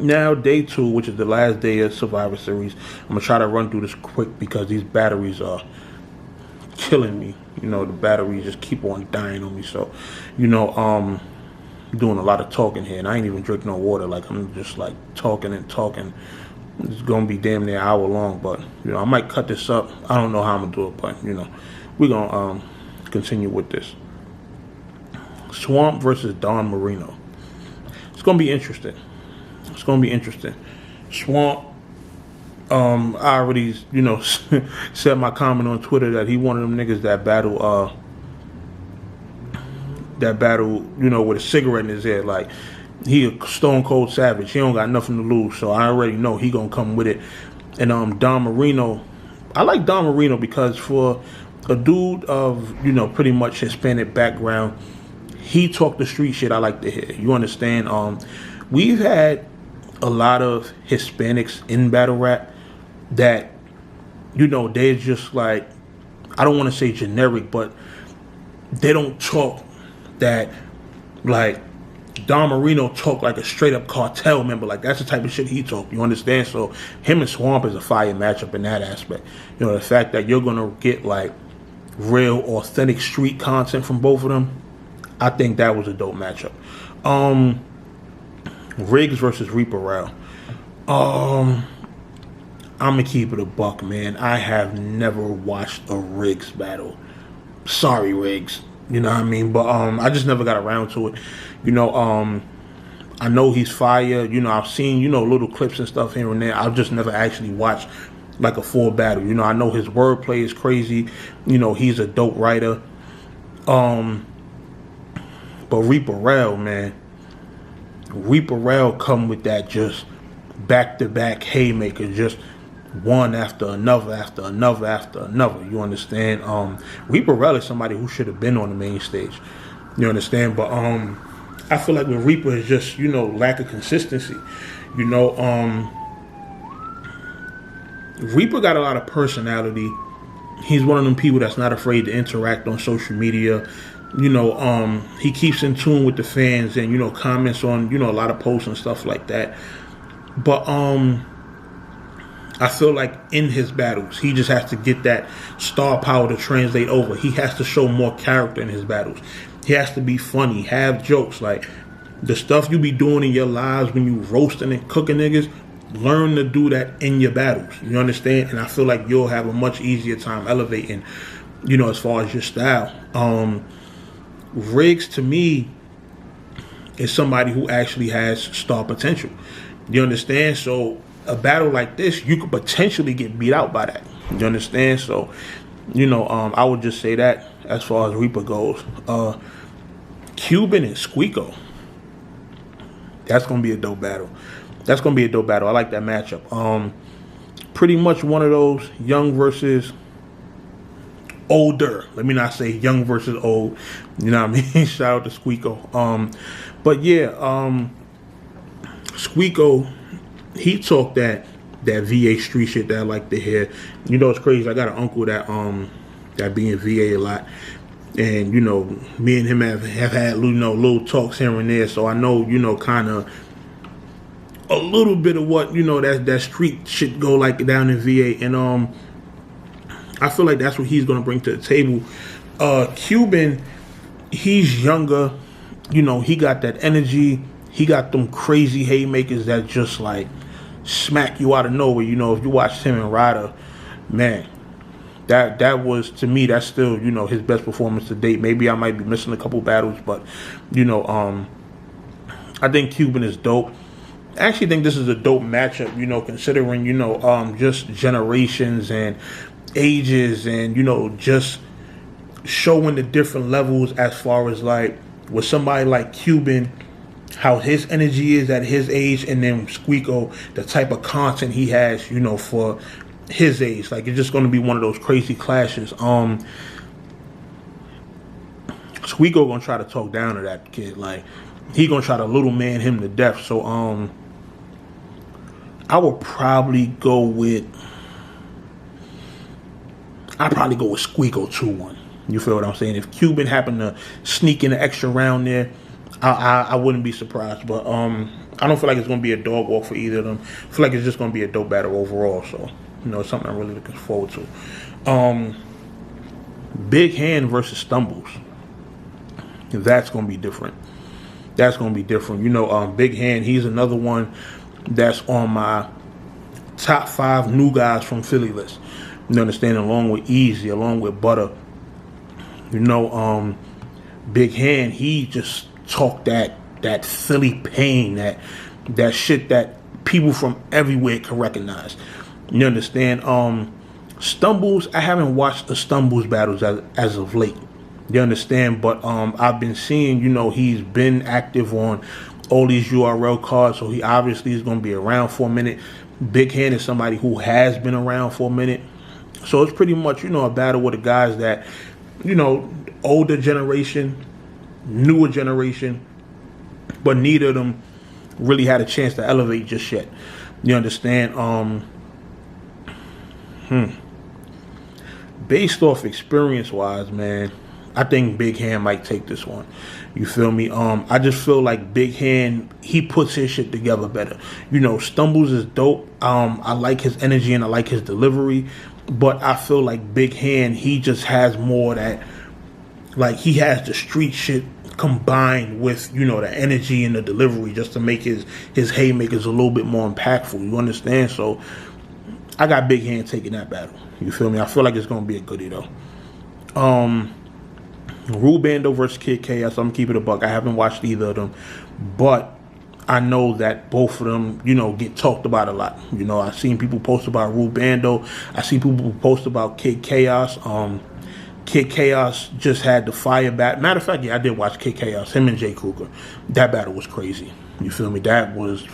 Now, day 2, which is the last day of Survivor Series, I'm going to try to run through this quick because these batteries are killing me. You know, the batteries just keep on dying on me. So, you know, doing a lot of talking here, and I ain't even drink no water. Like, I'm just like talking and talking. It's gonna be damn near an hour long, but you know, I might cut this up. I don't know how I'm gonna do it, but you know, we're gonna continue with this. Swamp versus Don Marino. It's gonna be interesting. It's gonna be interesting. Swamp, I already, you know, said my comment on Twitter that he one of them niggas that battle, you know, with a cigarette in his head. Like, he a stone cold savage. He don't got nothing to lose. So I already know he gonna come with it. And Don Marino, I like Don Marino because for a dude of, you know, pretty much Hispanic background, he talk the street shit I like to hear. You understand? We've had a lot of Hispanics in battle rap that, you know, they're just like, I don't want to say generic, but they don't talk that, like, Don Marino talk like a straight up cartel member. Like, that's the type of shit he talk. You understand? So him and Swamp is a fire matchup in that aspect. You know, the fact that you're gonna get like real authentic street content from both of them, I think that was a dope matchup. Riggs versus Reaper Rao. I'm gonna keep it a buck, man. I have never watched a Riggs battle. Sorry, Riggs. You know what I mean? But I just never got around to it. You know, I know he's fire. You know, I've seen, you know, little clips and stuff here and there. I've just never actually watched like a full battle. You know, I know his wordplay is crazy. You know, he's a dope writer. But Reaper Rao, man. Reaper Rao come with that just back-to-back haymaker, just one after another, after another, after another. You understand? Reaper Rao is somebody who should have been on the main stage. You understand? But I feel like with Reaper is just, you know, lack of consistency. You know, Reaper got a lot of personality. He's one of them people that's not afraid to interact on social media. You know, he keeps in tune with the fans and, you know, comments on, you know, a lot of posts and stuff like that. But I feel like in his battles, he just has to get that star power to translate over. He has to show more character in his battles. He has to be funny, have jokes. Like, the stuff you be doing in your lives when you roasting and cooking niggas, learn to do that in your battles. You understand? And I feel like you'll have a much easier time elevating, you know, as far as your style. Riggs, to me, is somebody who actually has star potential. You understand? So a battle like this, you could potentially get beat out by that. You understand? So, you know, I would just say that as far as Reaper goes. Cuban and Squeako. That's going to be a dope battle. That's going to be a dope battle. I like that matchup. Pretty much one of those young versus older. Let me not say young versus old. You know what I mean? Shout out to Squeako. But yeah, Squeako, he talked that VA street shit that I like to hear. You know, it's crazy. I got an uncle that be in VA a lot. And, you know, me and him have had, you know, little talks here and there. So I know, you know, kind of a little bit of what, you know, that street shit go like down in VA. And I feel like that's what he's going to bring to the table. Cuban, he's younger. You know, he got that energy. He got them crazy haymakers that just, like, smack you out of nowhere. You know, if you watch him and Ryder, man, that was, to me, that's still, you know, his best performance to date. Maybe I might be missing a couple battles, but, you know, I think Cuban is dope. I actually think this is a dope matchup, you know, considering, you know, just generations and ages and, you know, just showing the different levels as far as, like, with somebody like Cuban, how his energy is at his age, and then Squeako, the type of content he has, you know, for his age. Like, it's just going to be one of those crazy clashes. Squeako going to try to talk down to that kid. Like, he going to try to little man him to death. So, I would probably go with Squeako 2-1. You feel what I'm saying? If Cuban happened to sneak in an extra round there, I wouldn't be surprised. But I don't feel like it's going to be a dog walk for either of them. I feel like it's just going to be a dope battle overall. So, it's something I'm really looking forward to. Big Hand versus Stumbles. That's going to be different. Big Hand, he's another one that's on my top 5 new guys from Philly list. You understand? Along with Easy, along with Butter. Big Hand, he just talked that Philly pain, that shit that people from everywhere can recognize. You understand? Stumbles, I haven't watched the Stumbles battles as of late. You understand? But I've been seeing, he's been active on all these URL cards, so he obviously is going to be around for a minute. Big Hand is somebody who has been around for a minute. So it's pretty much, a battle with the guys that, older generation, newer generation, but neither of them really had a chance to elevate just yet. You understand? Based off experience-wise, man, I think Big Hand might take this one. You feel me? I just feel like Big Hand, he puts his shit together better. Stumbles is dope. I like his energy and I like his delivery, but I feel like Big Hand, he just has more that, like, he has the street shit combined with, the energy and the delivery just to make his haymakers a little bit more impactful. You understand? So I got Big Hand taking that battle. You feel me? I feel like it's going to be a goodie, though. Rule Bando versus Kid Chaos. I'm keeping it a buck. I haven't watched either of them, but I know that both of them, get talked about a lot. I've seen people post about Rule Bando. I see people post about Kid Chaos. Kid Chaos just had the fire battle. Matter of fact, yeah, I did watch Kid Chaos. Him and Jay Kruger. That battle was crazy. You feel me? That was...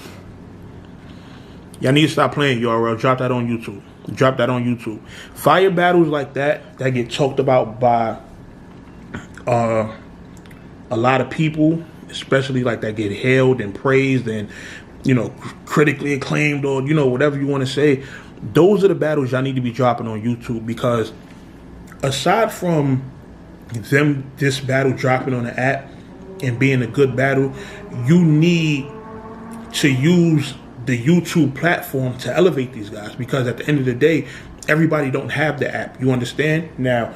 Y'all need to stop playing URL. Drop that on YouTube. Fire battles like that get talked about by a lot of people, especially like that get hailed and praised and, critically acclaimed or, whatever you want to say. Those are the battles y'all need to be dropping on YouTube, because aside from this battle dropping on the app and being a good battle, you need to use the YouTube platform to elevate these guys, because at the end of the day, everybody don't have the app. You understand? Now,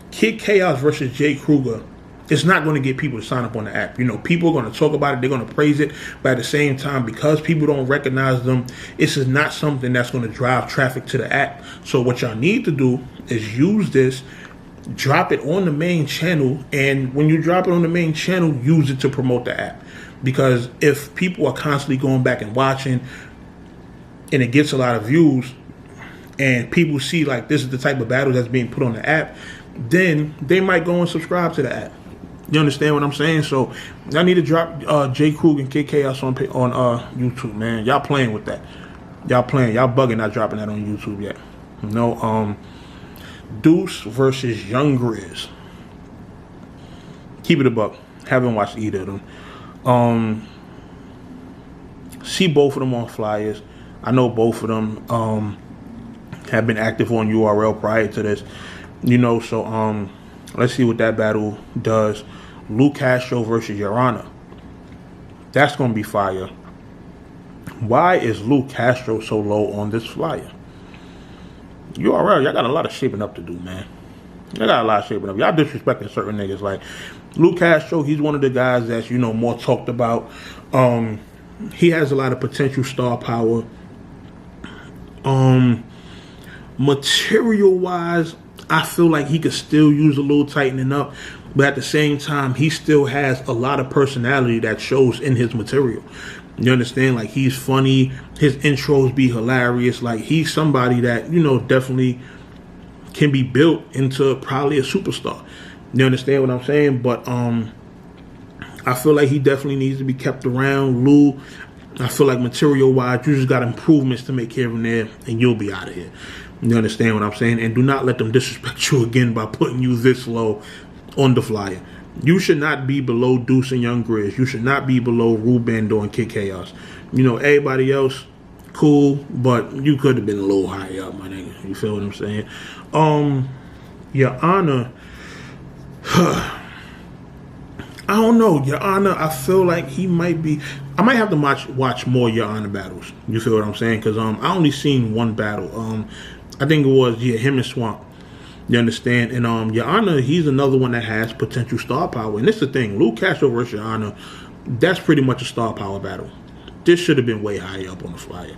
Kid Chaos versus Jay Kruger, it's not going to get people to sign up on the app. People are going to talk about it. They're going to praise it. But at the same time, because people don't recognize them, this is not something that's going to drive traffic to the app. So what y'all need to do is use this, drop it on the main channel, and when you drop it on the main channel, use it to promote the app. Because if people are constantly going back and watching, and it gets a lot of views, and people see like this is the type of battle that's being put on the app, then they might go and subscribe to the app. You understand what I'm saying? So I need to drop Jay Krug and Kid Chaos on YouTube, man. Y'all playing with that. Y'all bugging not dropping that on YouTube yet. Deuce versus Young Grizz. Keep it a buck. Haven't watched either of them. See both of them on flyers. I know both of them have been active on URL prior to this. So let's see what that battle does. Luke Castro versus Your Honor. That's going to be fire. Why is Luke Castro so low on this flyer? URL, y'all got a lot of shaping up to do, man. Y'all got a lot of shaping up. Y'all disrespecting certain niggas. Like Luke Castro, he's one of the guys that's, more talked about. He has a lot of potential star power. Material-wise, I feel like he could still use a little tightening up, but at the same time, he still has a lot of personality that shows in his material. You understand? Like, he's funny. His intros be hilarious. Like, he's somebody that, definitely can be built into probably a superstar. You understand what I'm saying? But I feel like he definitely needs to be kept around. Lou, I feel like material-wise, you just got improvements to make here and there, and you'll be out of here. You understand what I'm saying? And do not let them disrespect you again by putting you this low on the flyer. You should not be below Deuce and Young Grizz. You should not be below Rule Bando and Kid Chaos. Everybody else, cool, but you could have been a little higher up, my nigga. You feel what I'm saying? Your Honor, I don't know, Your Honor. I feel like he might be. I might have to watch more Your Honor battles. You feel what I'm saying? Because I only seen one battle. I think it was him and Swamp. You understand? And Your Honor, he's another one that has potential star power. And this is the thing, Lou Castro versus Your Honor, that's pretty much a star power battle. This should have been way higher up on the flyer.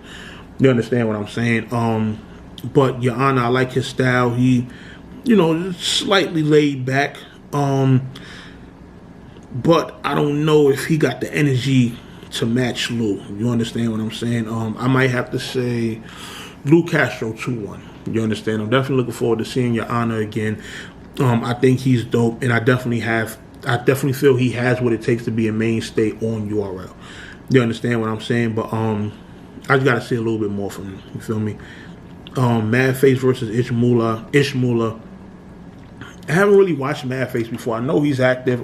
You understand what I'm saying? But Your Honor, I like his style. He, slightly laid back. But I don't know if he got the energy to match Lou. You understand what I'm saying? I might have to say Lou Castro 2-1. You understand? I'm definitely looking forward to seeing Your Honor again. I think he's dope, and I definitely feel he has what it takes to be a mainstay on URL. You understand what I'm saying? But I just gotta see a little bit more from him. You feel me? Madface versus Ishmula. I haven't really watched Madface before. I know he's active,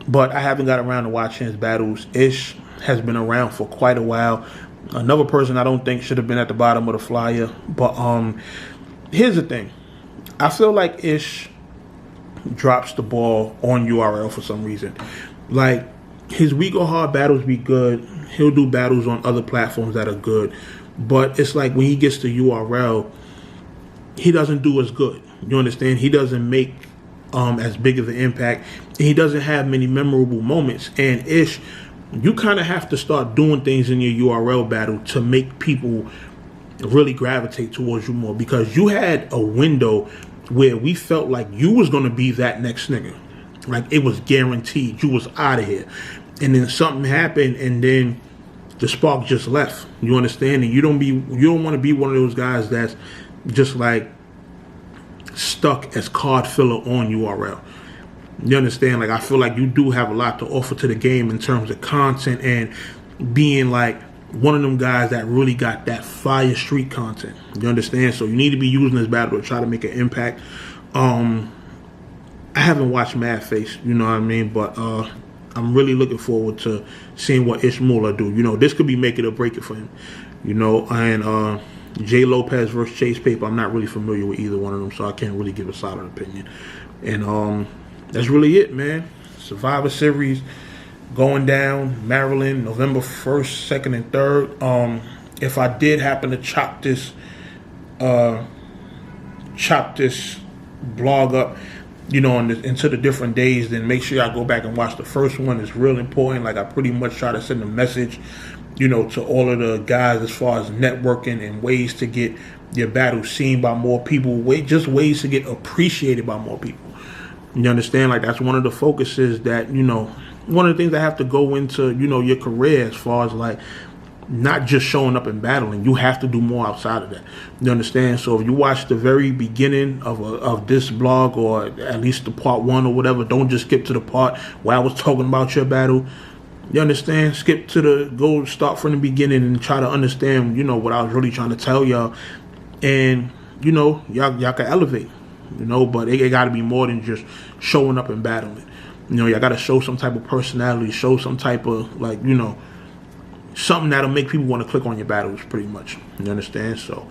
but I haven't got around to watching his battles. Ish has been around for quite a while. Another person I don't think should have been at the bottom of the flyer. But here's the thing. I feel like Ish drops the ball on URL for some reason. Like, his We Go Hard battles be good. He'll do battles on other platforms that are good. But it's like when he gets to URL, he doesn't do as good. You understand? He doesn't make as big of an impact. And he doesn't have many memorable moments. And Ish, you kind of have to start doing things in your URL battle to make people really gravitate towards you more. Because you had a window where we felt like you was going to be that next nigga. Like, it was guaranteed. You was out of here. And then something happened, and then the spark just left. You understand? And you don't want to be one of those guys that's just like stuck as card filler on URL. You understand? Like, I feel like you do have a lot to offer to the game in terms of content and being like one of them guys that really got that fire street content. You understand? So you need to be using this battle to try to make an impact. I haven't watched Madface, you know what I mean? But I'm really looking forward to seeing what Ishmula do. This could be make it or break it for him. And Jay Lopez versus Chase Paper, I'm not really familiar with either one of them, so I can't really give a solid opinion. And that's really it, man. Survivor Series going down, Maryland, November 1st, 2nd, and 3rd. If I did happen to chop this blog up, into the different days, then make sure y'all go back and watch the first one. It's real important. Like, I pretty much try to send a message, to all of the guys as far as networking and ways to get your battle seen by more people, just ways to get appreciated by more people. You understand? Like, that's one of the focuses that, one of the things that have to go into, your career as far as, like, not just showing up and battling. You have to do more outside of that. You understand? So if you watch the very beginning of this blog, or at least the part 1 or whatever, don't just skip to the part where I was talking about your battle. You understand? Go start from the beginning and try to understand, what I was really trying to tell y'all. And, y'all can elevate, but it got to be more than just showing up and battling. Y'all got to show some type of personality, show some type of, something that'll make people want to click on your battles, pretty much. You understand? So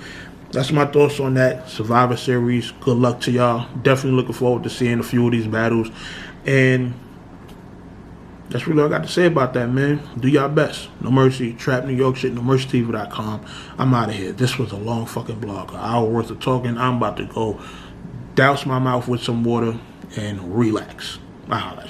that's my thoughts on that Survivor Series. Good luck to y'all. Definitely looking forward to seeing a few of these battles. And that's really all I got to say about that, man. Do y'all best. No Mercy, Trap New York shit, NoMercyTV.com. I'm out of here. This was a long fucking blog. An hour worth of talking. I'm about to go douse my mouth with some water and relax. I'll holla at you.